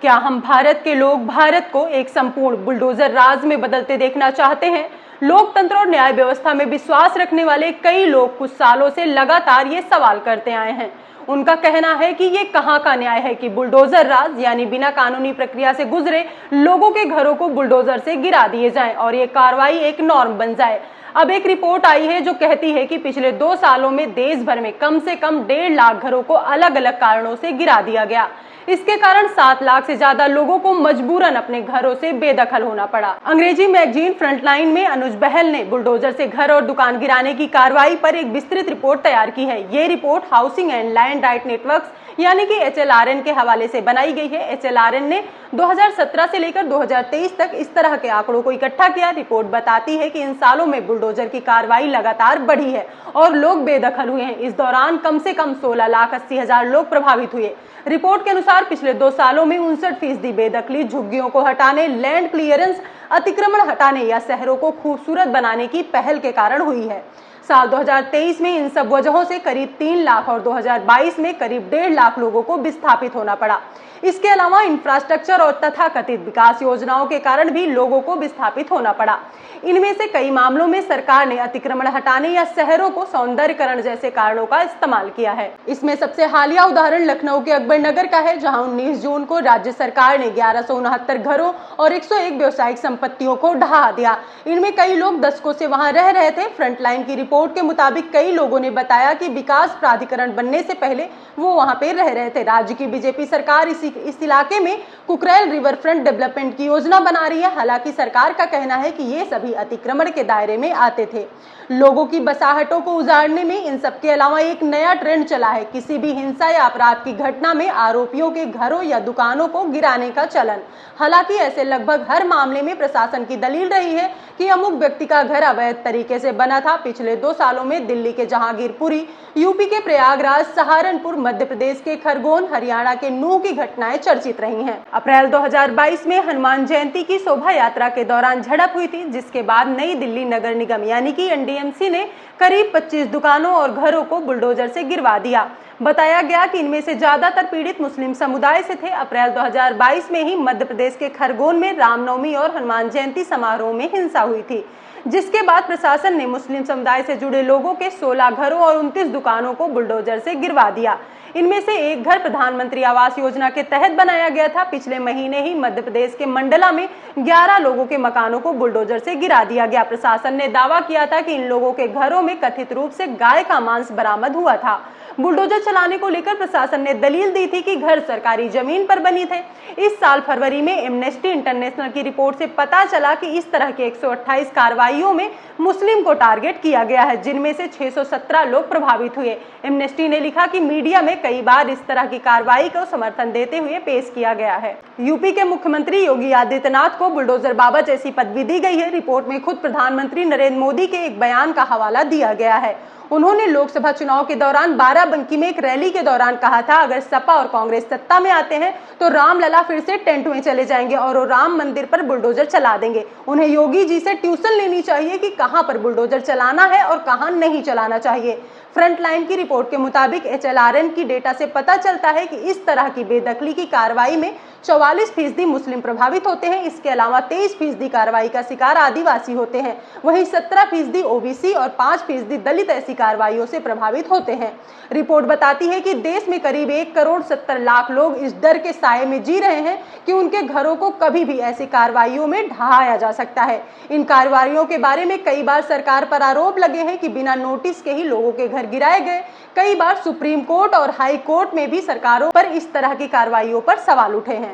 क्या हम भारत के लोग भारत को एक संपूर्ण बुलडोजर राज में बदलते देखना चाहते हैं? लोकतंत्र और न्याय व्यवस्था में विश्वास रखने वाले कई लोग कुछ सालों से लगातार ये सवाल करते आए हैं। उनका कहना है कि ये कहां का न्याय है कि बुलडोजर राज यानी बिना कानूनी प्रक्रिया से गुजरे लोगों के घरों को बुलडोजर से गिरा दिए जाएं और ये कार्रवाई एक नॉर्म बन जाए। अब एक रिपोर्ट आई है जो कहती है कि पिछले 2 सालों में देश भर में कम से कम 1.5 लाख घरों को अलग अलग कारणों से गिरा दिया गया। इसके कारण 7 लाख से ज्यादा लोगों को मजबूरन अपने घरों से बेदखल होना पड़ा। अंग्रेजी मैगजीन फ्रंटलाइन में अनुज बहल ने बुलडोजर से घर और दुकान गिराने की कार्रवाई पर एक विस्तृत रिपोर्ट तैयार की है। ये report housing and land right networks यानी कि HLRN के हवाले से बनाई गई है। HLRN ने 2017 से लेकर 2023 तक इस तरह के आंकड़ों को इकट्ठा किया। रिपोर्ट बताती है कि इन सालों में बुलडोजर की कार्रवाई लगातार बढ़ी है और लोग बेदखल हुए हैं। इस दौरान कम से कम 16,80,000 लोग प्रभावित हुए। रिपोर्ट के अनुसार पिछले 2 सालों में 59% बेदखली, झुग्गियों को हटाने, लैंड क्लियरेंस, अतिक्रमण हटाने या शहरों को खूबसूरत बनाने की पहल के कारण हुई है। साल 2023 में इन सब वजहों से करीब 3 लाख और 2022 में करीब 1.5 लाख लोगों को विस्थापित होना पड़ा। इसके अलावा इंफ्रास्ट्रक्चर और तथाकथित विकास योजनाओं के कारण भी लोगों को विस्थापित होना पड़ा। इनमें से कई मामलों में सरकार ने अतिक्रमण हटाने या शहरों को सौंदर्यीकरण जैसे कारणों का इस्तेमाल किया है। इसमें सबसे हालिया उदाहरण लखनऊ के अकबर नगर का है, जहां 19 जून को राज्य सरकार ने 1169 घरों और 101 व्यवसायिक संपत्तियों को ढहा दिया। इनमें कई लोग दशकों से वहां रह रहे थे। फ्रंटलाइन की रिपोर्ट के मुताबिक कई लोगों ने बताया कि विकास प्राधिकरण बनने से पहले वो वहां पे रह रहे थे। राज्य की बीजेपी सरकार इस इलाके में कुकरेल रिवर फ्रंट डेवलपमेंट की योजना बना रही है। हालांकि सरकार का कहना है कि ये सभी अतिक्रमण के दायरे में आते थे। लोगों की बसाहटों को उजाड़ने में इन सब के अलावा एक नया ट्रेंड चला है, किसी भी हिंसा या अपराध की घटना में आरोपियों के घरों या दुकानों को गिराने का चलन। हालांकि ऐसे लगभग हर मामले में प्रशासन की दलील रही है कि अमुक व्यक्ति का घर अवैध तरीके से बना था। पिछले 2 सालों में दिल्ली के जहांगीरपुरी, यूपी के प्रयागराज, सहारनपुर, मध्य प्रदेश के खरगोन, हरियाणा के नूह की घटनाएं चर्चित रही हैं। अप्रैल 2022 में हनुमान जयंती की शोभा यात्रा के दौरान झड़प हुई थी, जिसके बाद नई दिल्ली नगर निगम यानी कि NDMC ने करीब 25 दुकानों और घरों को बुलडोजर से गिरवा दिया। बताया गया कि इनमें से ज्यादातर पीड़ित मुस्लिम समुदाय से थे। अप्रैल 2022 में ही मध्य प्रदेश के खरगोन में रामनवमी और हनुमान जयंती समारोह में हिंसा हुई थी, जिसके बाद प्रशासन ने मुस्लिम समुदाय से जुड़े लोगों के 16 घरों और 29 दुकानों को बुलडोजर से गिरवा दिया। इनमें से एक घर प्रधानमंत्री आवास योजना के तहत बनाया गया था। पिछले महीने ही मध्य प्रदेश के मंडला में 11 लोगों के मकानों को बुलडोजर से गिरा दिया गया। प्रशासन ने दावा किया था कि इन लोगों के घरों में कथित रूप से गाय का मांस बरामद हुआ था। बुलडोजर चलाने को लेकर प्रशासन ने दलील दी थी कि घर सरकारी जमीन पर बनी थे। इस साल फरवरी में एमनेस्टी इंटरनेशनल की रिपोर्ट से पता चला कि इस तरह के 128 कार्रवाइयों में मुस्लिम को टारगेट किया गया है, जिनमें से 617 लोग प्रभावित हुए। एमनेस्टी ने लिखा कि मीडिया में कई बार इस तरह की कार्रवाई को समर्थन देते हुए पेश किया गया है। यूपी के मुख्यमंत्री योगी आदित्यनाथ को बुलडोजर बाबा जैसी पदवी दी गई है। रिपोर्ट में खुद प्रधानमंत्री नरेंद्र मोदी के एक बयान का हवाला दिया गया है। उन्होंने लोकसभा चुनाव के दौरान बाराबंकी में एक रैली के दौरान कहा था, अगर सपा और कांग्रेस सत्ता में आते हैं तो रामलला फिर से टेंट में चले जाएंगे और वो राम मंदिर पर बुलडोजर चला देंगे। उन्हें योगी जी से ट्यूशन लेनी चाहिए कि कहां पर बुलडोजर चलाना है और कहां नहीं चलाना चाहिए। फ्रंटलाइन की रिपोर्ट के मुताबिक HLRN की डेटा से पता चलता है कि इस तरह की बेदखली की कार्रवाई में 44% मुस्लिम प्रभावित होते हैं। इसके अलावा 23% कार्रवाई का शिकार आदिवासी होते हैं। वहीं 17% OBC और 5% दलित ऐसी कार्रवाइयों से प्रभावित होते हैं। रिपोर्ट बताती है कि देश में करीब 1,70,00,000 लोग इस डर के साए में जी रहे हैं कि उनके घरों को कभी भी ऐसी कार्रवाइयों में ढहाया जा सकता है। इन कार्रवाइयों के बारे में कई बार सरकार पर आरोप लगे हैं कि बिना नोटिस के ही लोगों के घर गिराए गए। कई बार सुप्रीम कोर्ट और हाई कोर्ट में भी सरकारों पर इस तरह की कार्रवाइयों पर सवाल उठे हैं।